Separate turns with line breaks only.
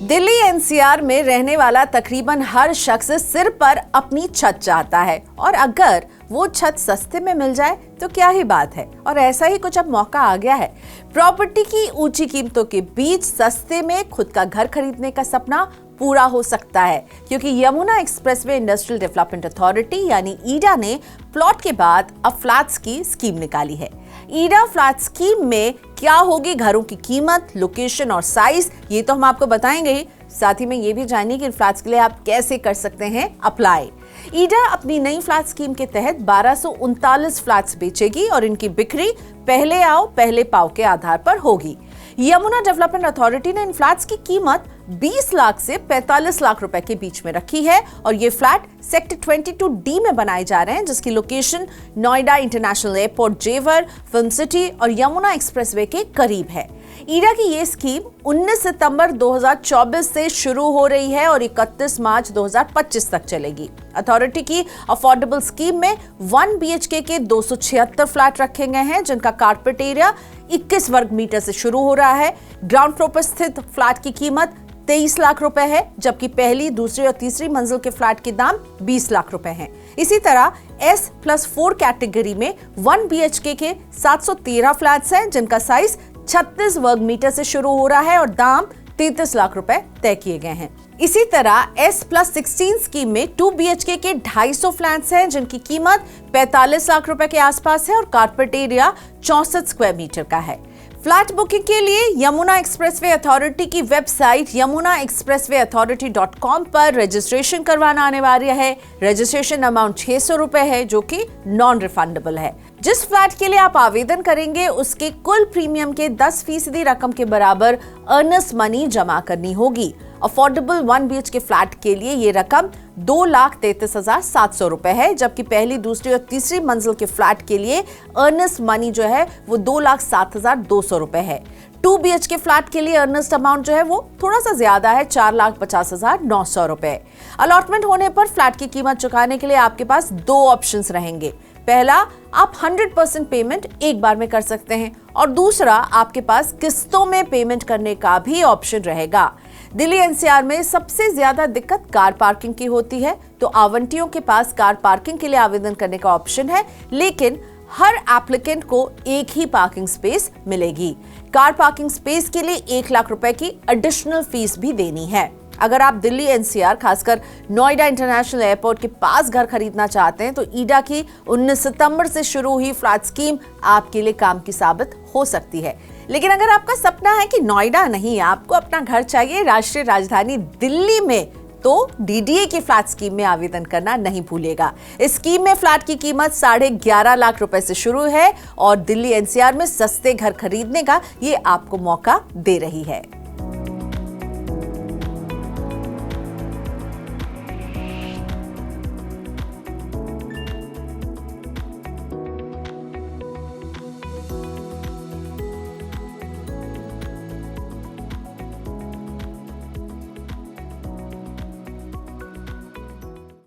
Delhi NCR में रहने वाला तकरीबन हर शख्स सिर पर अपनी छत चाहता है और अगर वो छत सस्ते में मिल जाए तो क्या ही बात है। और ऐसा ही कुछ अब मौका आ गया है। प्रॉपर्टी की ऊंची कीमतों के बीच सस्ते में खुद का घर खरीदने का सपना पूरा हो सकता है, क्योंकि Yamuna expressway industrial development authority यानी ईडा ने प्लॉट के बाद अब फ्लैट्स की स्कीम निकाली है। ईडा फ्लैट स्कीम में क्या होगी घरों की कीमत, लोकेशन और साइज, ये तो हम आपको बताएंगे ही। साथ ही में ये भी जानिए कि फ्लैट्स के लिए आप कैसे कर सकते हैं अप्लाई। ईडा अपनी नई फ्लैट स्कीम के तहत 1239 फ्लैट्स बेचेगी और इनकी बिक्री पहले आओ पहले पाओ के आधार पर होगी। यमुना डेवलपमेंट अथॉरिटी ने इन फ्लैट्स की कीमत 20 लाख से 45 लाख रुपए के बीच में रखी है और ये फ्लैट सेक्टर 22D में बनाए जा रहे हैं, जिसकी लोकेशन नोएडा इंटरनेशनल एयरपोर्ट, जेवर, फिल्म सिटी और यमुना एक्सप्रेसवे के करीब है। ईडा की ये स्कीम 19 सितंबर 2024 से शुरू हो रही है और 31 मार्च 2025 तक चलेगी। अथॉरिटी की अफोर्डेबल स्कीम में 1 BHK के 276 फ्लैट रखे गए हैं, जिनका कारपेट एरिया 21 वर्ग मीटर से शुरू हो रहा है। ग्राउंड फ्लोर पर स्थित फ्लैट की कीमत 23 लाख रुपए है, जबकि पहली, दूसरी और तीसरी मंजिल के फ्लैट के दाम 20 लाख रुपए हैं। इसी तरह S+4 कैटेगरी में 1 BHK के 713 फ्लैट्स हैं, जिनका साइज 36 वर्ग मीटर से शुरू हो रहा है और दाम 33 लाख रुपए तय किए गए हैं। इसी तरह S+16 स्कीम में 2 BHK के 250 फ्लैट्स हैं, जिनकी कीमत 45 लाख रुपए के आसपास है और कारपेट एरिया 64 स्क्वायर मीटर का है। फ्लैट बुकिंग के लिए यमुना एक्सप्रेसवे अथॉरिटी की वेबसाइट yamunaexpresswayauthority.com पर रजिस्ट्रेशन करवाना अनिवार्य है। रजिस्ट्रेशन अमाउंट 600 रुपए है, जो कि नॉन रिफंडेबल है। जिस फ्लैट के लिए आप आवेदन करेंगे उसके कुल प्रीमियम के 10% रकम के बराबर अर्नेस्ट मनी जमा करनी होगी। अफोर्डेबल 1 BHK फ्लैट के लिए ये रकम 2,33,700 रुपए है, जबकि पहली, दूसरी और तीसरी मंजिल के फ्लैट के लिए अर्नेस्ट मनी जो है वो 2,07,200 रुपए है। 2 BHK फ्लैट के लिए अर्नेस्ट अमाउंट जो है वो थोड़ा सा ज्यादा है, 4,50,900 रुपए। अलॉटमेंट होने पर फ्लैट की कीमत चुकाने के लिए आपके पास 2 ऑप्शंस रहेंगे। पहला, आप 100% पेमेंट एक बार में कर सकते हैं और दूसरा, आपके पास किस्तों में पेमेंट करने का भी ऑप्शन रहेगा। दिल्ली एनसीआर में सबसे ज्यादा दिक्कत कार पार्किंग की होती है, तो आवंटियों के पास कार पार्किंग के लिए आवेदन करने का ऑप्शन है, लेकिन हर एप्लीकेंट को एक ही पार्किंग स्पेस मिलेगी। कार पार्किंग स्पेस के लिए 1 लाख रुपए की एडिशनल फीस भी देनी है। अगर आप दिल्ली एनसीआर, खासकर नोएडा इंटरनेशनल एयरपोर्ट के पास घर खरीदना चाहते हैं तो ईडा की 19 सितंबर से शुरू हुई फ्लैट स्कीम आपके लिए काम की साबित हो सकती है। लेकिन अगर आपका सपना है कि नोएडा नहीं, आपको अपना घर चाहिए राष्ट्रीय राजधानी दिल्ली में, तो DDA की फ्लैट स्कीम में आवेदन करना नहीं भूलिएगा। इस स्कीम में फ्लैट की कीमत 11.5 लाख रुपए से शुरू है और दिल्ली एनसीआर में सस्ते घर खरीदने का ये आपको मौका दे रही है।